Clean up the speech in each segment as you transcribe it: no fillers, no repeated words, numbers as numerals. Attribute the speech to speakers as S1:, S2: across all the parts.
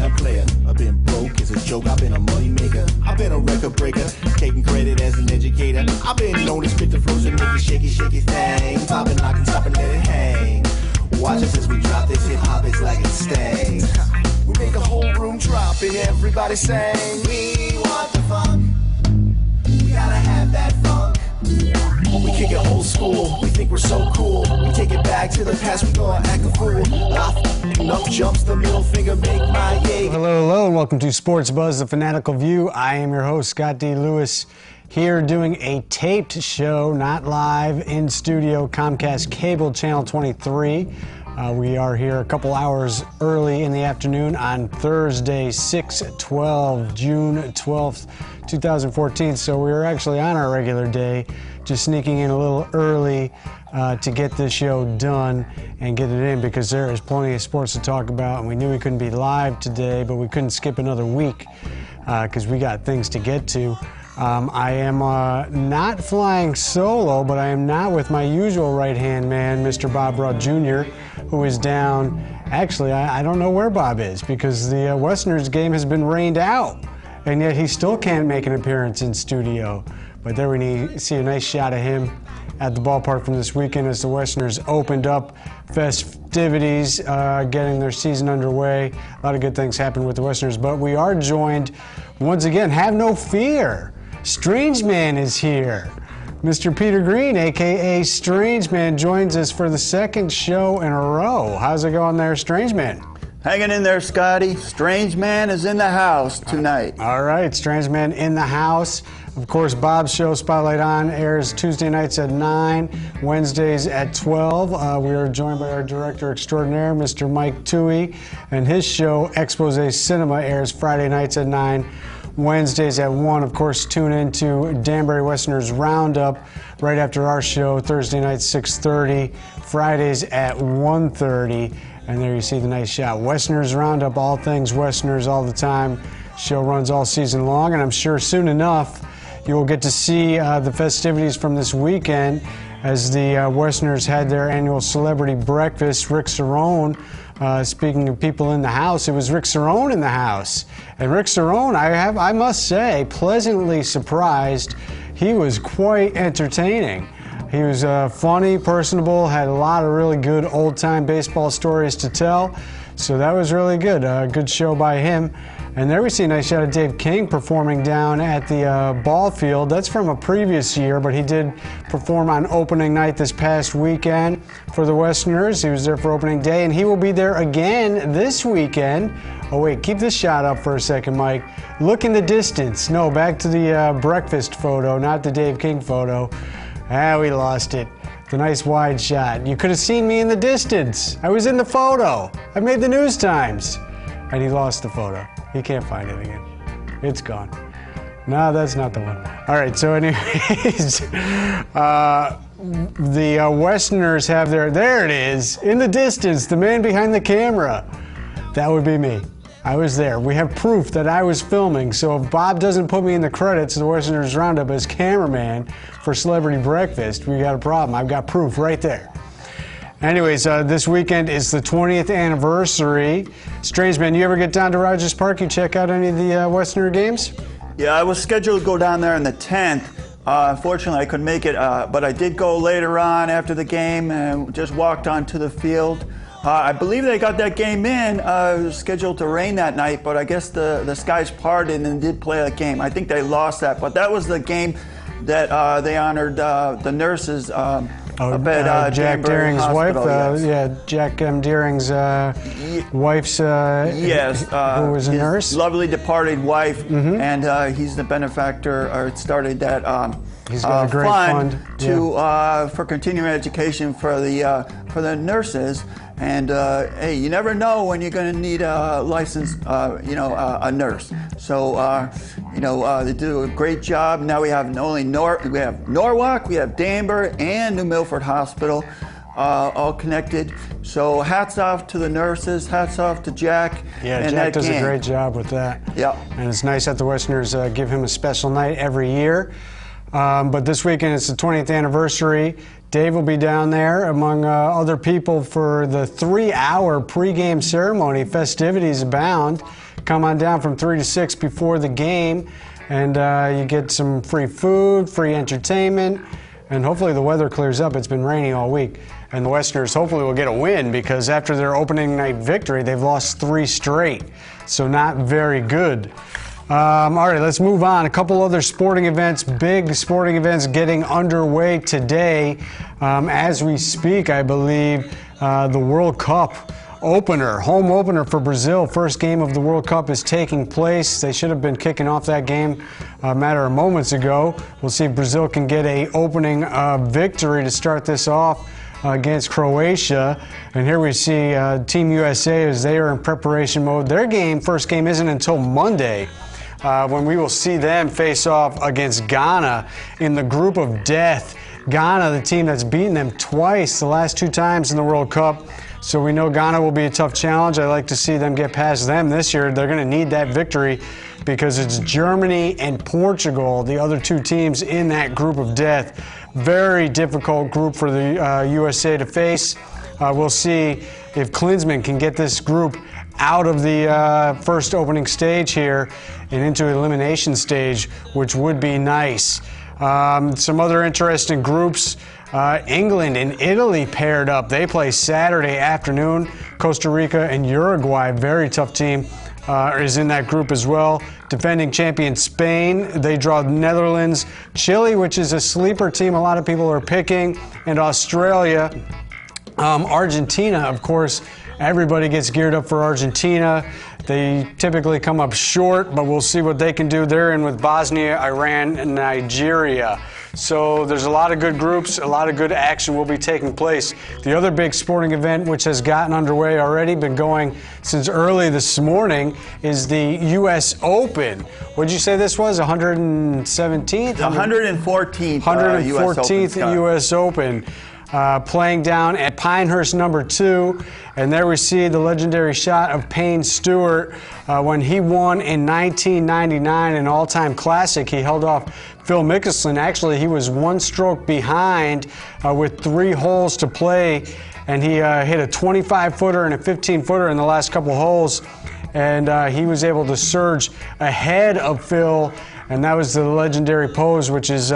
S1: been a player. I've been broke as a joke. I've been a money maker. I've been a record breaker. Taking credit as an educator. I've been known to spit the flows and make it shaky, shaky thing. Popping, locking, stopping, let it hang. Watch us as we drop this hip hop, it's like it stings. We make the whole room drop and everybody sing. We want the funk. We gotta have that funk. We kick it old school. We think we're so cool. We take it back to the past. We gonna act a fool. Up jumps the middle finger, make my yay.
S2: Hello, hello, and welcome to Sports Buzz, the Fanatical View. I am your host, Scott D. Lewis, here doing a taped show, not live, in studio, Comcast Cable Channel 23. We are here a couple hours early in the afternoon on Thursday, 6/12, June 12th, 2014. So we are actually on our regular day, just sneaking in a little early to get this show done and get it in, because there is plenty of sports to talk about. And we knew we couldn't be live today, but we couldn't skip another week because we got things to get to. I am not flying solo, but I am not with my usual right-hand man, Mr. Bob Rudd Jr., who is down. Actually, I don't know where Bob is, because the Westerners game has been rained out, and yet he still can't make an appearance in studio. But there we see a nice shot of him at the ballpark from this weekend as the Westerners opened up festivities, getting their season underway. A lot of good things happened with the Westerners, but we are joined once again. Have no fear. Strange Man is here. Mr. Peter Green, a.k.a. Strange Man, joins us for the second show in a row. How's it going there, Strange Man?
S3: Hanging in there, Scotty. Strange Man is in the house tonight.
S2: All right, Strange Man in the house. Of course, Bob's show, Spotlight On, airs Tuesday nights at 9, Wednesdays at 12. We are joined by our director extraordinaire, Mr. Mike Toohey, and his show, Expose Cinema, airs Friday nights at 9, Wednesdays at 1. Of course, tune in to Danbury Westerners Roundup right after our show, Thursday nights 6:30, Fridays at 1:30. And there you see the nice shot. Westerners Roundup, all things Westerners all the time. Show runs all season long, and I'm sure soon enough you will get to see the festivities from this weekend as the Westerners had their annual celebrity breakfast. Rick Cerrone, speaking of people in the house, it was Rick Cerrone in the house. And Rick Cerrone, I must say, pleasantly surprised. He was quite entertaining. He was funny, personable, had a lot of really good old-time baseball stories to tell. So that was really good. Good show by him. And there we see a nice shot of Dave King performing down at the ball field. That's from a previous year, but he did perform on opening night this past weekend for the Westerners. He was there for opening day, and he will be there again this weekend. Oh wait, keep this shot up for a second, Mike. Look in the distance. No, back to the breakfast photo, not the Dave King photo. We lost it. The nice wide shot. You could have seen me in the distance. I was in the photo. I made the News Times. And he lost the photo. He can't find it again. It's gone. No, that's not the one. All right, so anyways, the Westerners have there it is, in the distance, the man behind the camera. That would be me. I was there. We have proof that I was filming, so if Bob doesn't put me in the credits of the Westerners Roundup as cameraman for Celebrity Breakfast, we got a problem. I've got proof right there. Anyways, this weekend is the 20th anniversary. Strange Man, you ever get down to Rogers Park? You check out any of the Westerner games?
S3: Yeah, I was scheduled to go down there on the 10th. Unfortunately, I couldn't make it, but I did go later on after the game and just walked onto the field. I believe they got that game in. It was scheduled to rain that night, but I guess the skies parted and did play that game. I think they lost that, but that was the game that they honored the nurses
S2: Jack Deering's wife,
S3: yes.
S2: Jack M. Deering's wife's,
S3: yes,
S2: who was a nurse.
S3: Lovely departed wife, and he's the benefactor, or started that
S2: he's got a great fund
S3: to for continuing education for the nurses. And hey, you never know when you're going to need a licensed, a nurse. So, they do a great job. Now we have we have Norwalk, we have Danbury, and New Milford Hospital, all connected. So hats off to the nurses, hats off to Jack.
S2: Yeah, Jack does a great job with that.
S3: Yeah.
S2: And it's nice that the Westerners give him a special night every year. But this weekend it's the 20th anniversary. Dave will be down there, among other people, for the 3-hour pregame ceremony. Festivities abound. come on down from 3 to 6 before the game, and you get some free food, free entertainment, and hopefully the weather clears up. It's been raining all week. And the Westerners hopefully will get a win, because after their opening night victory, they've lost 3 straight. So not very good. All right, let's move on. A couple other sporting events, big sporting events getting underway today. As we speak, I believe the World Cup opener, home opener for Brazil. First game of the World Cup is taking place. They should have been kicking off that game a matter of moments ago. We'll see if Brazil can get a opening victory to start this off against Croatia. And here we see Team USA as they are in preparation mode. Their game, first game, isn't until Monday, when we will see them face off against Ghana in the group of death. Ghana, the team that's beaten them twice, the last 2 times in the World Cup. So we know Ghana will be a tough challenge. I'd like to see them get past them this year. They're going to need that victory, because it's Germany and Portugal, the other 2 teams in that group of death. Very difficult group for the USA to face. We'll see if Klinsmann can get this group out of the first opening stage here and into elimination stage, which would be nice. Some other interesting groups. England and Italy paired up. They play Saturday afternoon. Costa Rica and Uruguay, very tough team, is in that group as well. Defending champion Spain, they draw Netherlands. Chile, which is a sleeper team a lot of people are picking, and Australia. Argentina, of course, everybody gets geared up for Argentina. They typically come up short, but we'll see what they can do. They're in with Bosnia, Iran, and Nigeria. So there's a lot of good groups, a lot of good action will be taking place. The other big sporting event, which has gotten underway already, been going since early this morning, is the U.S. Open. What did you say this was, 117th?
S3: 114th
S2: 114th U.S. Open. Playing down at Pinehurst number 2, and there we see the legendary shot of Payne Stewart when he won in 1999, an all-time classic. He held off Phil Mickelson. Actually, he was 1 stroke behind with 3 holes to play, and he hit a 25-footer and a 15-footer in the last couple holes, and he was able to surge ahead of Phil, and that was the legendary pose, which is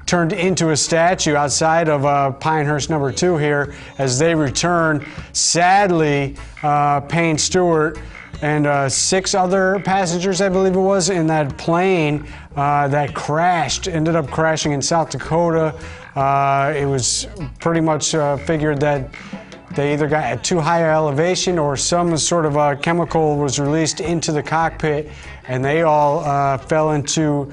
S2: turned into a statue outside of Pinehurst number 2 here as they return. Sadly, Payne Stewart and 6 other passengers, I believe it was, in that plane that crashed, ended up crashing in South Dakota. It was pretty much figured that they either got at too high elevation or some sort of a chemical was released into the cockpit, and they all fell into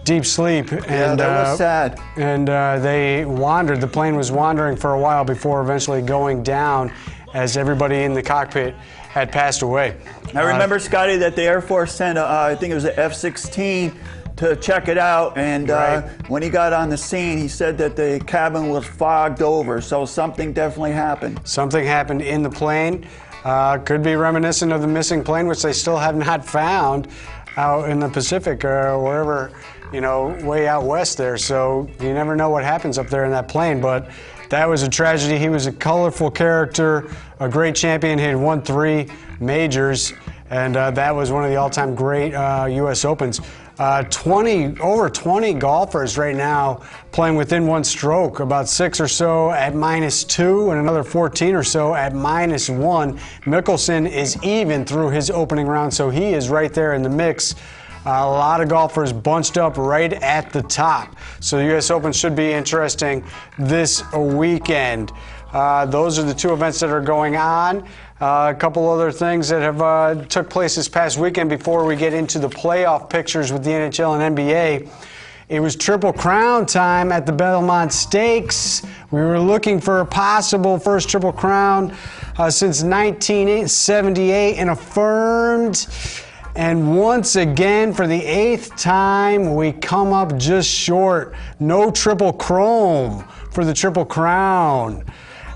S2: deep sleep. And
S3: that was sad.
S2: And they wandered. The plane was wandering for a while before eventually going down, as everybody in the cockpit had passed away.
S3: I remember, Scotty, that the Air Force sent, I think it was an F-16 to check it out, and when he got on the scene, he said that the cabin was fogged over, so something definitely happened.
S2: Something happened in the plane. Could be reminiscent of the missing plane, which they still have not found out in the Pacific or wherever, you know, way out west there. So you never know what happens up there in that plane, but that was a tragedy. He was a colorful character, a great champion. He had won 3 majors, and that was one of the all-time great U.S. Opens. Over 20 golfers right now playing within 1 stroke, about 6 or so at -2 and another 14 or so at -1. Mickelson is even through his opening round, so he is right there in the mix. A lot of golfers bunched up right at the top. So the U.S. Open should be interesting this weekend. Those are the 2 events that are going on. A couple other things that have took place this past weekend before we get into the playoff pictures with the NHL and NBA. It was Triple Crown time at the Belmont Stakes. We were looking for a possible first Triple Crown since 1978 and affirmed. And once again, for the 8th time, we come up just short. No Triple Chrome for the Triple Crown.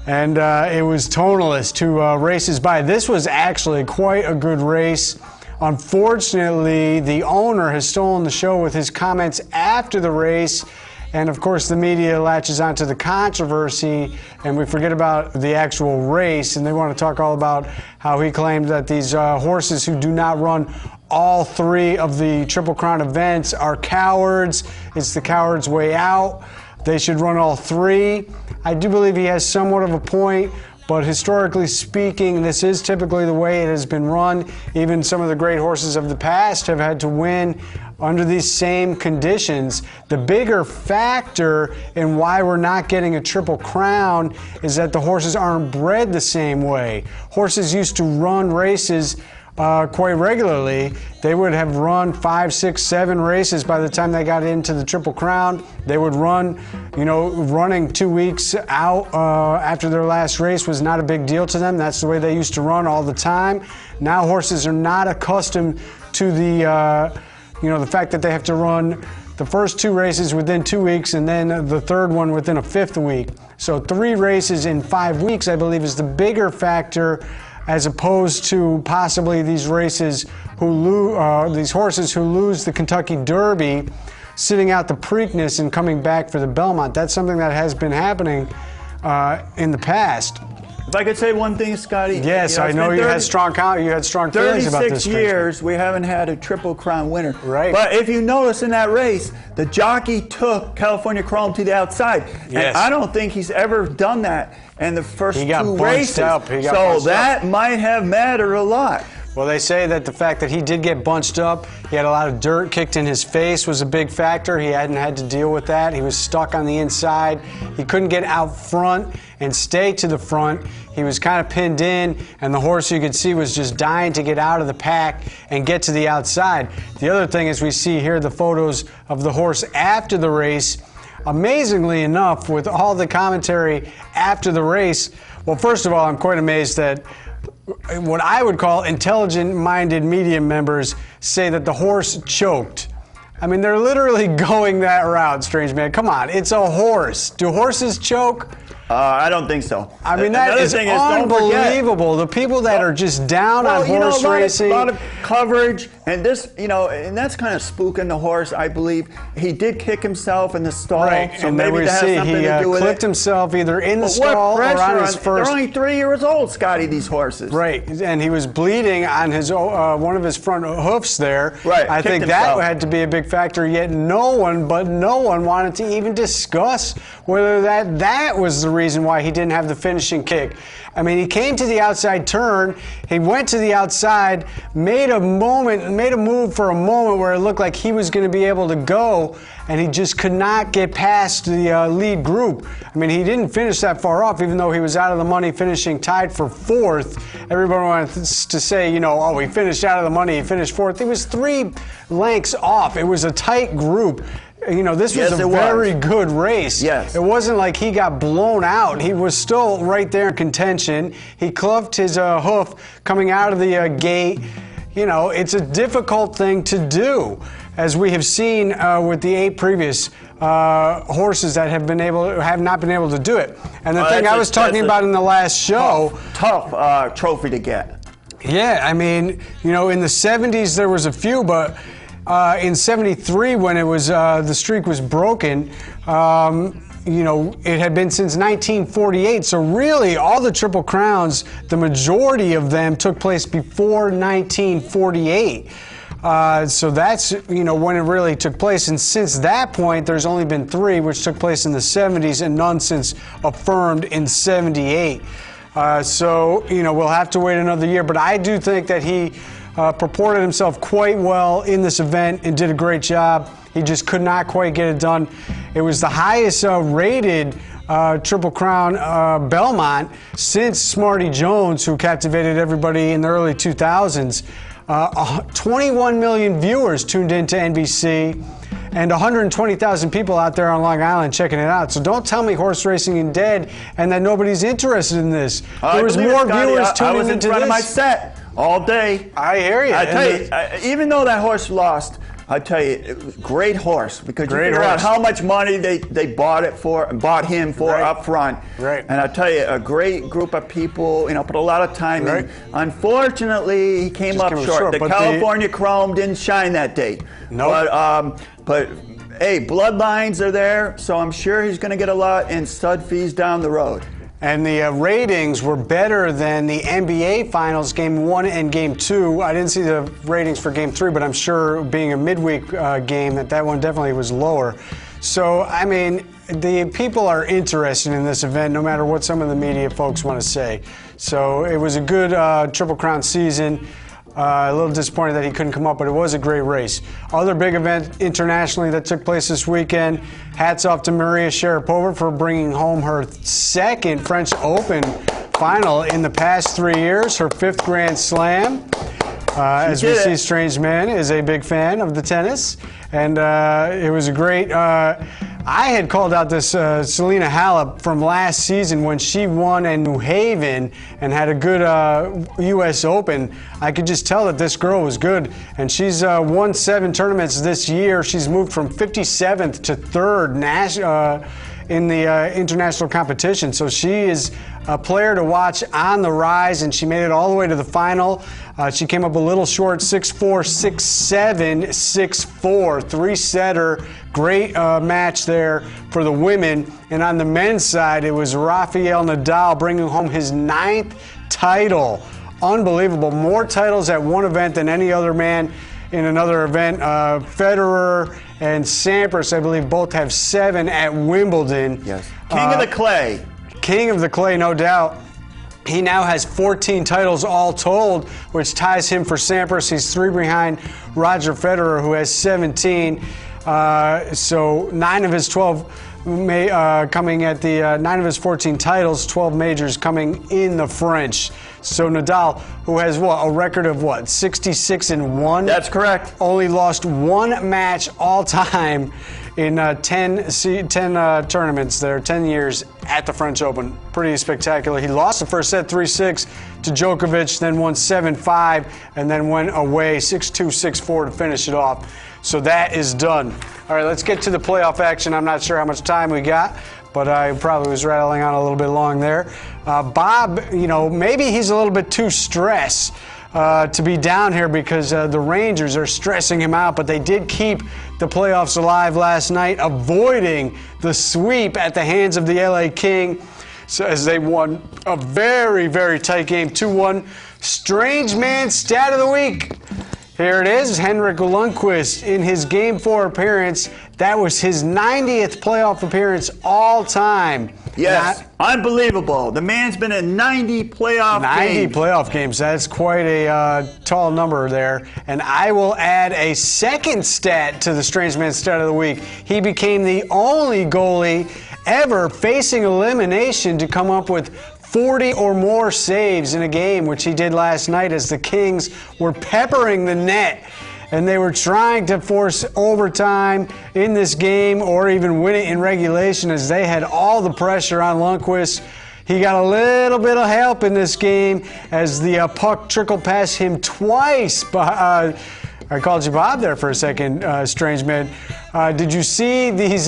S2: And it was tonalist 2 races by. This was actually quite a good race. Unfortunately, the owner has stolen the show with his comments after the race, And of course, the media latches onto the controversy, and we forget about the actual race. And they want to talk all about how he claimed that these horses who do not run all 3 of the Triple Crown events are cowards. It's the coward's way out. They should run all 3. I do believe he has somewhat of a point, but historically speaking, this is typically the way it has been run. Even some of the great horses of the past have had to win under these same conditions. The bigger factor in why we're not getting a Triple Crown is that the horses aren't bred the same way. Horses used to run races quite regularly. They would have run 5, 6, 7 races by the time they got into the Triple Crown. They would run, running 2 weeks out after their last race was not a big deal to them. That's the way they used to run all the time. Now horses are not accustomed to the fact that they have to run the first 2 races within 2 weeks and then the third one within a 5th week. So 3 races in 5 weeks, I believe, is the bigger factor, as opposed to possibly these races these horses who lose the Kentucky Derby, sitting out the Preakness and coming back for the Belmont. That's something that has been happening in the past.
S3: If I could say one thing, Scotty.
S2: Yes, I know you had strong feelings about this.
S3: 36 years, we haven't had a Triple Crown winner.
S2: Right.
S3: But if you notice in that race, the jockey took California Chrome to the outside.
S2: Yes.
S3: And I don't think he's ever done that in the first 2 races.
S2: So
S3: that might have mattered a lot.
S2: Well, they say that the fact that he did get bunched up, he had a lot of dirt kicked in his face, was a big factor. He hadn't had to deal with that. He was stuck on the inside. He couldn't get out front and stay to the front. He was kind of pinned in, and the horse, you could see, was just dying to get out of the pack and get to the outside. The other thing is, we see here the photos of the horse after the race. Amazingly enough, with all the commentary after the race, well, first of all, I'm quite amazed that what I would call intelligent-minded media members say that the horse choked. I mean, they're literally going that route, strange man. Come on, it's a horse. Do horses choke?
S3: I don't think so.
S2: I mean, that is unbelievable. The people that are just down on horse racing.
S3: A lot of coverage, and this, and that's kind of spooking the horse, I believe. He did kick himself in the stall,
S2: right.
S3: so
S2: and
S3: maybe that has something to do with it.
S2: He clipped himself either in the stall or on his first.
S3: They're only 3 years old, Scotty, these horses.
S2: Right, and he was bleeding on his one of his front hoofs there.
S3: Right,
S2: I think that had to be a big factor, yet no one wanted to even discuss whether that was the reason why he didn't have the finishing kick. I mean, he came to the outside turn, he went to the outside, made a move for a moment where it looked like he was going to be able to go, and he just could not get past the lead group. I mean, he didn't finish that far off, even though he was out of the money, finishing tied for 4th. Everybody wanted to say, oh, he finished out of the money, he finished 4th. He was 3 lengths off. It was a tight group. This was a very good race.
S3: Yes.
S2: It wasn't like he got blown out. He was still right there in contention. He cleft his hoof coming out of the gate. It's a difficult thing to do, as we have seen with the 8 previous horses that have not been able to do it. And the thing I was talking about in the last show.
S3: Tough trophy to get.
S2: Yeah, I mean, in the 70s there was a few, but in 73, when it was the streak was broken, it had been since 1948. So really, all the Triple Crowns, the majority of them took place before 1948. So that's when it really took place. And since that point, there's only been 3, which took place in the 70s, and none since affirmed in 78. So we'll have to wait another year. But I do think that he purported himself quite well in this event and did a great job. He just could not quite get it done. It was the highest rated Triple Crown Belmont since Smarty Jones, who captivated everybody in the early 2000s. 21 million viewers tuned into NBC, and 120,000 people out there on Long Island checking it out. So don't tell me horse racing is dead and that nobody's interested in this. There was more viewers tuning into this.
S3: I was in front of my set all day.
S2: I hear you.
S3: I tell you, even though that horse lost, I tell you, it was a great horse, because you figure out how much money they bought him for up front.
S2: Right.
S3: And I tell you, a great group of people, put a lot of time in. Unfortunately, he came up short. The California Chrome didn't shine that day.
S2: Nope.
S3: But hey, bloodlines are there, so I'm sure he's going to get a lot in stud fees down the road.
S2: And the ratings were better than the NBA Finals Game 1 and Game 2. I didn't see the ratings for Game 3, but I'm sure being a midweek game that one definitely was lower. So, I mean, the people are interested in this event no matter what some of the media folks want to say. So it was a good Triple Crown season. A little disappointed that he couldn't come up, but it was a great race. Other big event internationally that took place this weekend. Hats off to Maria Sharapova for bringing home her second French Open final in the past 3 years, her 5th Grand Slam. As we see, Strange Man is a big fan of the tennis, and it was a great. I had called out this Selena Halep from last season when she won in New Haven and had a good U.S. Open. I could just tell that this girl was good, and she's won 7 tournaments this year. She's moved from 57th to 3rd in the international competition. So she is a player to watch on the rise, and she made it all the way to the final. She came up a little short, 6-4, 6-7, 6-4, 3-setter. Great match there for the women. And on the men's side, it was Rafael Nadal bringing home his 9th title. Unbelievable. More titles at one event than any other man in another event. Federer and Sampras, I believe, both have 7 at Wimbledon.
S3: Yes. King of the clay.
S2: King of the clay, no doubt. He now has 14 titles all told, which ties him for Sampras. He's 3 behind Roger Federer, who has 17. So 9 of his 12 coming at the 9 of his 14 titles, 12 majors coming in the French. So Nadal, who has a record of 66-1.
S3: That's correct.
S2: Only lost 1 match all time in 10 tournaments there, 10 years at the French Open. Pretty spectacular. He lost the first set 3-6 to Djokovic, then won 7-5, and then went away 6-2, 6-4 to finish it off. So that is done. All right, let's get to the playoff action. I'm not sure how much time we got, but I probably was rattling on a little bit long there. Bob, maybe he's a little bit too stressed to be down here because the Rangers are stressing him out, but they did keep the playoffs alive last night, avoiding the sweep at the hands of the LA King, so as they won a very, very tight game, 2-1. Strange Man stat of the week. Here it is, Henrik Lundqvist in his Game 4 appearance. That was his 90th playoff appearance all time.
S3: Yes, unbelievable. The man's been in 90 playoff games.
S2: 90 playoff games. That's quite a tall number there. And I will add a second stat to the Strange Man stat of the week. He became the only goalie ever facing elimination to come up with 40 or more saves in a game, which he did last night as the Kings were peppering the net. And they were trying to force overtime in this game or even win it in regulation as they had all the pressure on Lundqvist. He got a little bit of help in this game as the puck trickled past him twice. I called you Bob there for a second, Strange Man. Did you see these...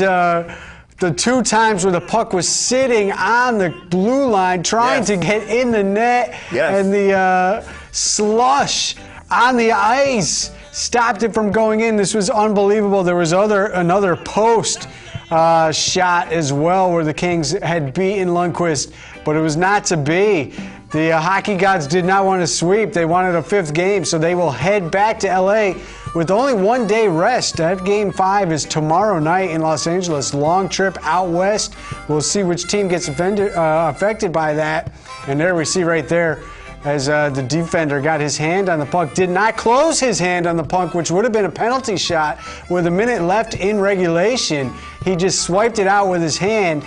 S2: the 2 times where the puck was sitting on the blue line trying to get in the net, and the slush on the ice stopped it from going in. This was unbelievable. There was another post shot as well where the Kings had beaten Lundqvist, but it was not to be. The hockey gods did not want to sweep. They wanted a 5th game, so they will head back to LA with only 1 day rest. That Game 5 is tomorrow night in Los Angeles. Long trip out west. We'll see which team gets affected by that. And there we see right there as the defender got his hand on the puck. Did not close his hand on the puck, which would have been a penalty shot with a minute left in regulation. He just swiped it out with his hand.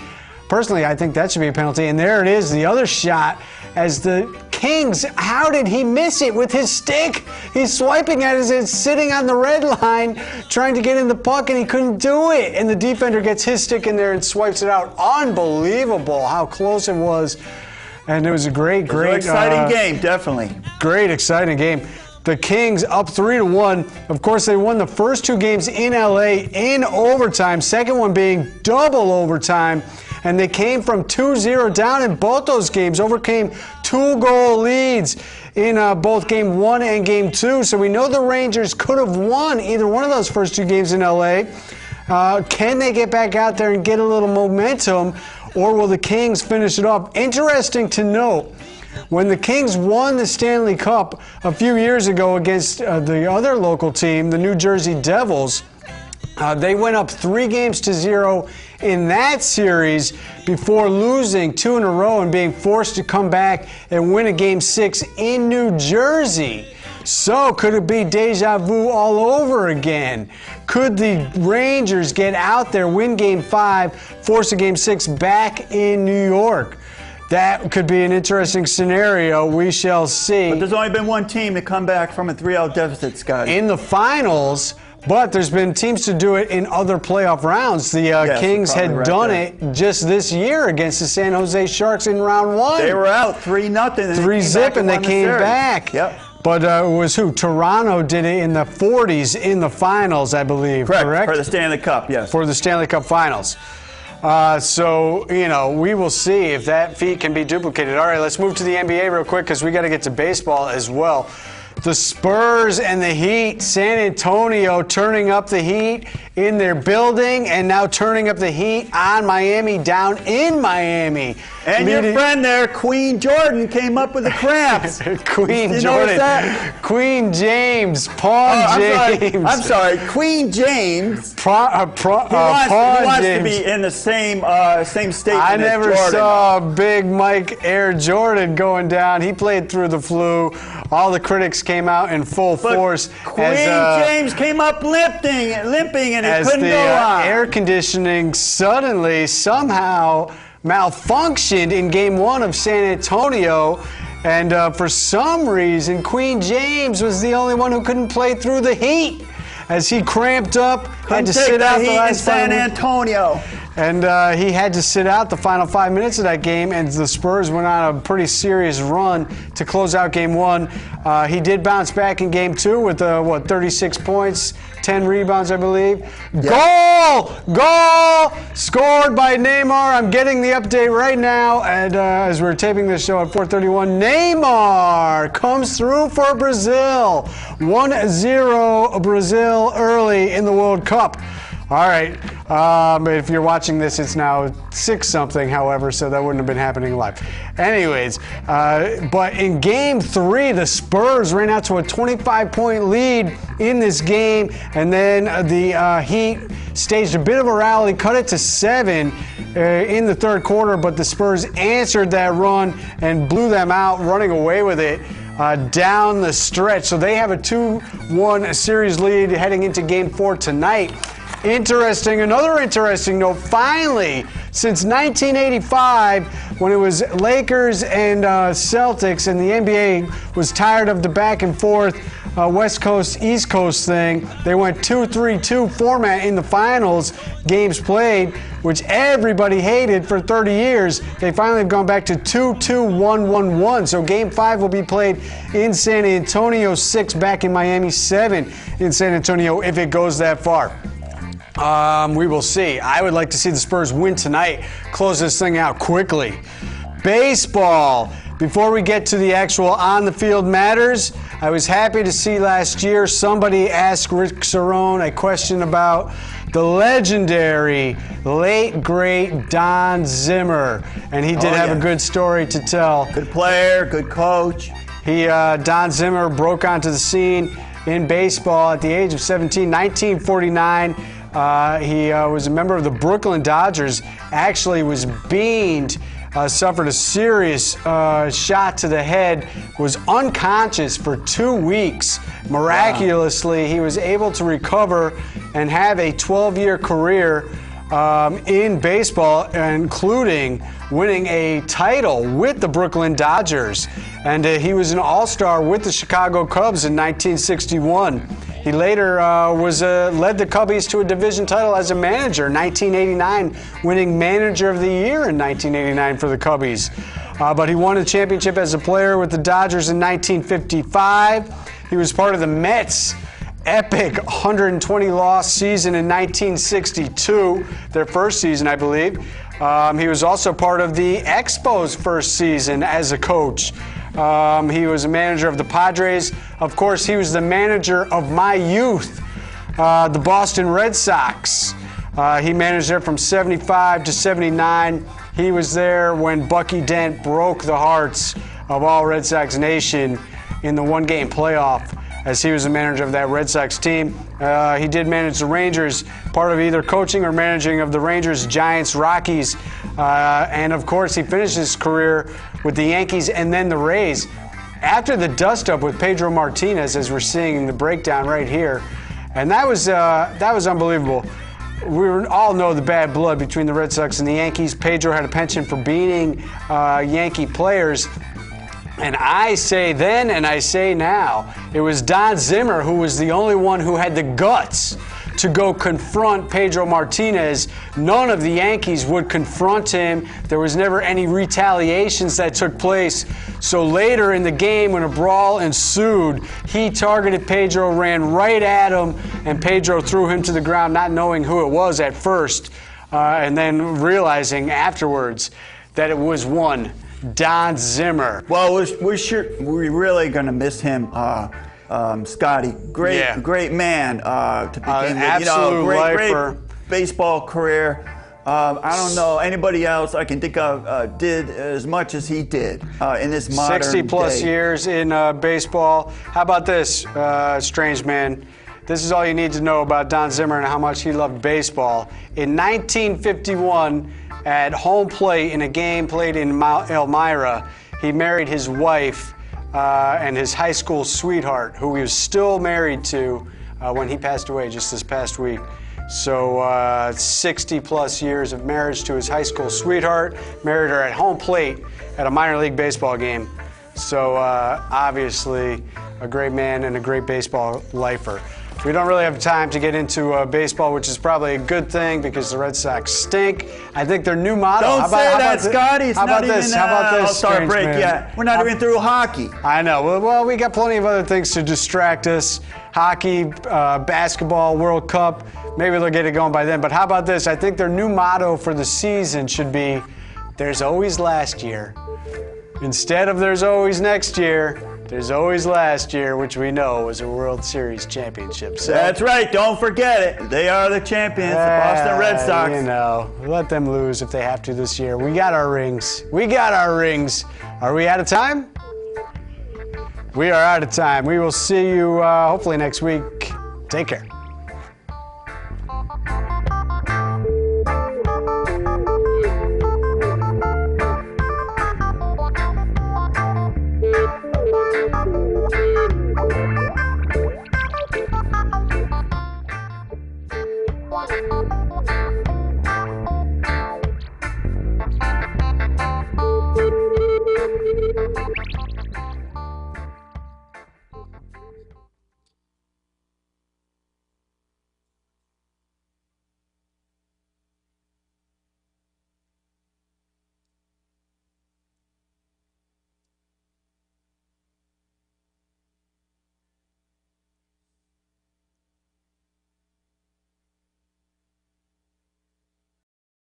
S2: Personally, I think that should be a penalty. And there it is, the other shot. As the Kings, how did he miss it with his stick? He's swiping at it, it's sitting on the red line, trying to get in the puck, and he couldn't do it. And the defender gets his stick in there and swipes it out. Unbelievable how close it was. And it was a great
S3: exciting game, definitely.
S2: Great, exciting game. The Kings up 3-1. Of course, they won the first 2 games in LA in overtime, second one being double overtime. And they came from 2-0 down in both those games, overcame 2-goal leads in both Game 1 and Game 2. So we know the Rangers could have won either one of those first 2 games in LA. Can they get back out there and get a little momentum, or will the Kings finish it off? Interesting to note, when the Kings won the Stanley Cup a few years ago against the other local team, the New Jersey Devils, they went up 3-0 in that series before losing 2 in a row and being forced to come back and win a Game 6 in New Jersey. So could it be deja vu all over again? Could the Rangers get out there, win Game 5, force a Game 6 back in New York? That could be an interesting scenario. We shall see.
S3: But there's only been one team to come back from a 3-0 deficit, Scott.
S2: In the finals, but there's been teams to do it in other playoff rounds. The Kings had done it just this year against the San Jose Sharks in round 1.
S3: They were out 3-0.
S2: 3-0, and they came back.
S3: Yep.
S2: But it was who? Toronto did it in the 40s in the finals, I believe. Correct?
S3: For the Stanley Cup, yes.
S2: For the Stanley Cup finals. So, we will see if that feat can be duplicated. All right, let's move to the NBA real quick because we got to get to baseball as well. The Spurs and the Heat, San Antonio turning up the heat in their building and now turning up the heat on Miami, down in Miami.
S3: And your friend there, Queen Jordan, came up with the cramps.
S2: Queen Jordan. Queen James. Paul James.
S3: I'm sorry. Queen James.
S2: He wants
S3: to be in the same statement
S2: I
S3: as
S2: never
S3: Jordan.
S2: saw Big Mike Air Jordan going down. He played through the flu. All the critics came out in full force.
S3: Queen James came up limping, and it couldn't go on.
S2: Air conditioning suddenly, somehow, malfunctioned in Game 1 of San Antonio, and for some reason, Queen James was the only one who couldn't play through the heat as he cramped up, had to sit out the last
S3: San Antonio.
S2: And he had to sit out the final 5 minutes of that game, and the Spurs went on a pretty serious run to close out Game 1. He did bounce back in Game 2 with, 36 points, 10 rebounds, I believe. Yep. Goal! Scored by Neymar. I'm getting the update right now, and as we're taping this show at 4:31, Neymar comes through for Brazil. 1-0 Brazil early in the World Cup. All right. If you're watching this, it's now 6-something, however, so that wouldn't have been happening live. Anyways, but in Game 3, the Spurs ran out to a 25-point lead in this game, and then the Heat staged a bit of a rally, cut it to 7 in the third quarter, but the Spurs answered that run and blew them out, running away with it down the stretch. So they have a 2-1 series lead heading into Game 4 tonight. Another interesting note, finally, since 1985, when it was Lakers and Celtics, and the NBA was tired of the back and forth West Coast, East Coast thing, they went 2-3-2 format in the finals, games played, which everybody hated for 30 years. They finally have gone back to 2-2-1-1-1. So Game 5 will be played in San Antonio, 6 back in Miami, 7 in San Antonio, if it goes that far. We will see. I would like to see the Spurs win tonight, close this thing out quickly. Baseball. Before we get to the actual on-the-field matters, I was happy to see last year somebody ask Rick Cerrone a question about the legendary, late, great Don Zimmer. And he did have a good story to tell.
S3: Good player, good coach.
S2: Don Zimmer broke onto the scene in baseball at the age of 17, 1949. He was a member of the Brooklyn Dodgers, actually was beamed, suffered a serious shot to the head, was unconscious for 2 weeks. Miraculously, he was able to recover and have a 12-year career in baseball, including winning a title with the Brooklyn Dodgers. And he was an all-star with the Chicago Cubs in 1961. He later led the Cubbies to a division title as a manager, 1989, winning Manager of the Year in 1989 for the Cubbies. But he won a championship as a player with the Dodgers in 1955. He was part of the Mets' epic 120-loss season in 1962, their first season, I believe. He was also part of the Expos' first season as a coach. He was a manager of the Padres. Of course, he was the manager of my youth, the Boston Red Sox. He managed there from 75 to 79. He was there when Bucky Dent broke the hearts of all Red Sox Nation in the one-game playoff, as he was the manager of that Red Sox team. He did manage the Rangers, part of either coaching or managing of the Rangers, Giants, Rockies, and of course he finished his career with the Yankees and then the Rays. After the dust-up with Pedro Martinez, as we're seeing in the breakdown right here, and that was unbelievable. We all know the bad blood between the Red Sox and the Yankees. Pedro had a penchant for beating Yankee players. And I say then and I say now, it was Don Zimmer who was the only one who had the guts to go confront Pedro Martinez. None of the Yankees would confront him. There was never any retaliations that took place. So later in the game, when a brawl ensued, he targeted Pedro, ran right at him, and Pedro threw him to the ground, not knowing who it was at first, and then realizing afterwards that it was one Don Zimmer.
S3: Well, we're really going to miss him, Scotty. Great man to begin with.
S2: Absolute
S3: great baseball career. I don't know anybody else I can think of did as much as he did in this modern
S2: 60-plus
S3: day.
S2: years in baseball. How about this, strange man? This is all you need to know about Don Zimmer and how much he loved baseball. In 1951, at home plate in a game played in Elmira, he married his wife and his high school sweetheart, who he was still married to when he passed away just this past week. So 60-plus years of marriage to his high school sweetheart, married her at home plate at a minor league baseball game. So obviously a great man and a great baseball lifer. We don't really have time to get into baseball, which is probably a good thing because the Red Sox stink. I think their new motto.
S3: Don't say that, Scotty. It's not even All-Star break yet. We're not even through hockey.
S2: I know. Well, we got plenty of other things to distract us. Hockey, basketball, World Cup. Maybe they'll get it going by then. But how about this? I think their new motto for the season should be, there's always last year. Instead of there's always next year, there's always last year, which we know was a World Series championship. So,
S3: that's right. Don't forget it. They are the champions, the Boston Red Sox.
S2: You know, let them lose if they have to this year. We got our rings. We got our rings. Are we out of time? We are out of time. We will see you hopefully next week. Take care.